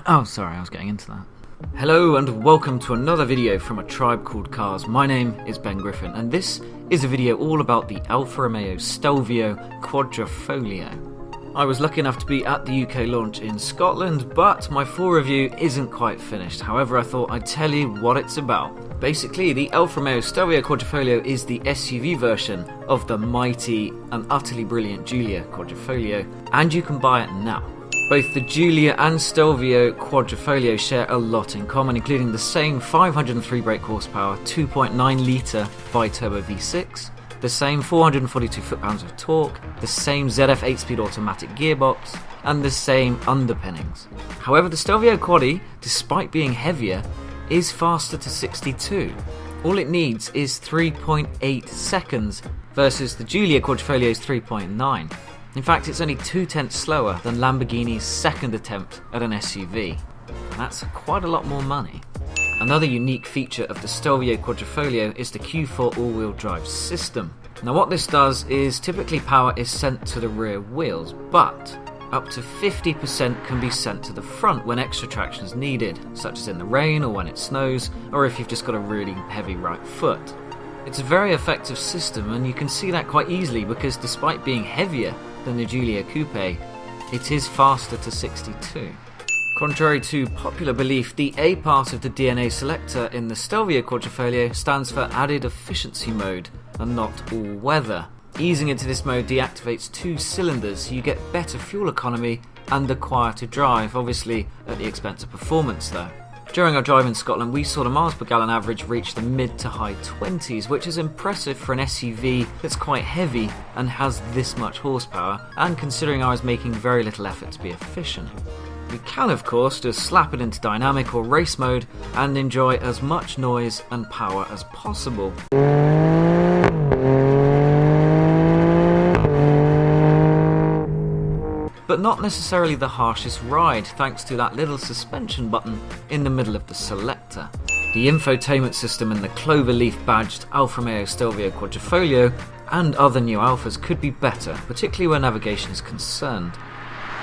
Oh, sorry, I was getting into that. Hello and welcome to another video from A Tribe Called Cars. My name is Ben Griffin and this is a video all about the Alfa Romeo Stelvio Quadrifoglio. I was lucky enough to be at the UK launch in Scotland, but my full review isn't quite finished. However, I thought I'd tell you what it's about. Basically, the Alfa Romeo Stelvio Quadrifoglio is the SUV version of the mighty and utterly brilliant Giulia Quadrifoglio, and you can buy it now. Both the Giulia and Stelvio Quadrifoglio share a lot in common, including the same 503 brake horsepower, 2.9 litre bi-turbo V6, the same 442 foot-pounds of torque, the same ZF 8-speed automatic gearbox, and the same underpinnings. However, the Stelvio Quaddy, despite being heavier, is faster to 62. All it needs is 3.8 seconds versus the Giulia Quadrifoglio's 3.9. In fact, it's only 2/10 slower than Lamborghini's second attempt at an SUV. And that's quite a lot more money. Another unique feature of the Stelvio Quadrifoglio is the Q4 all-wheel drive system. Now what this does is typically power is sent to the rear wheels, but up to 50% can be sent to the front when extra traction is needed, such as in the rain or when it snows, or if you've just got a really heavy right foot. It's a very effective system, and you can see that quite easily because despite being heavier than the Giulia Coupe, it is faster to 62. Contrary to popular belief, the A part of the DNA selector in the Stelvio Quadrifoglio stands for added efficiency mode and not all weather. Easing into this mode deactivates 2 cylinders, so you get better fuel economy and a quieter drive, obviously at the expense of performance though. During our drive in Scotland, we saw the miles per gallon average reach the mid to high 20s, which is impressive for an SUV that's quite heavy and has this much horsepower, and considering I was making very little effort to be efficient. You can of course just slap it into dynamic or race mode and enjoy as much noise and power as possible. But not necessarily the harshest ride, thanks to that little suspension button in the middle of the selector. The infotainment system in the cloverleaf badged Alfa Romeo Stelvio Quadrifoglio and other new Alfas could be better, particularly where navigation is concerned.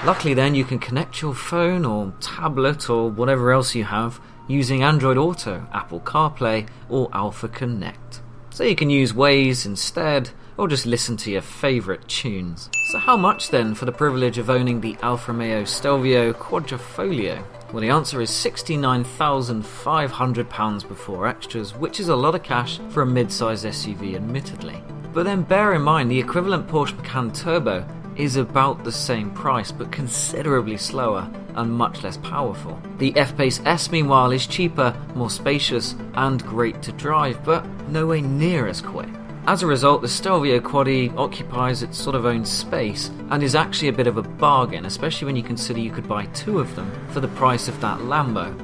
Luckily then you can connect your phone or tablet or whatever else you have using Android Auto, Apple CarPlay or Alfa Connect. So you can use Waze instead, or just listen to your favourite tunes. So how much then for the privilege of owning the Alfa Romeo Stelvio Quadrifoglio? Well, the answer is £69,500 before extras, which is a lot of cash for a mid-size SUV admittedly. But then bear in mind the equivalent Porsche Macan Turbo is about the same price but considerably slower and much less powerful. The F-Pace S meanwhile is cheaper, more spacious and great to drive, but nowhere near as quick. As a result, the Stelvio Quaddy occupies its sort of own space and is actually a bit of a bargain, especially when you consider you could buy 2 of them for the price of that Lambo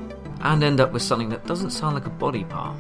and end up with something that doesn't sound like a body part.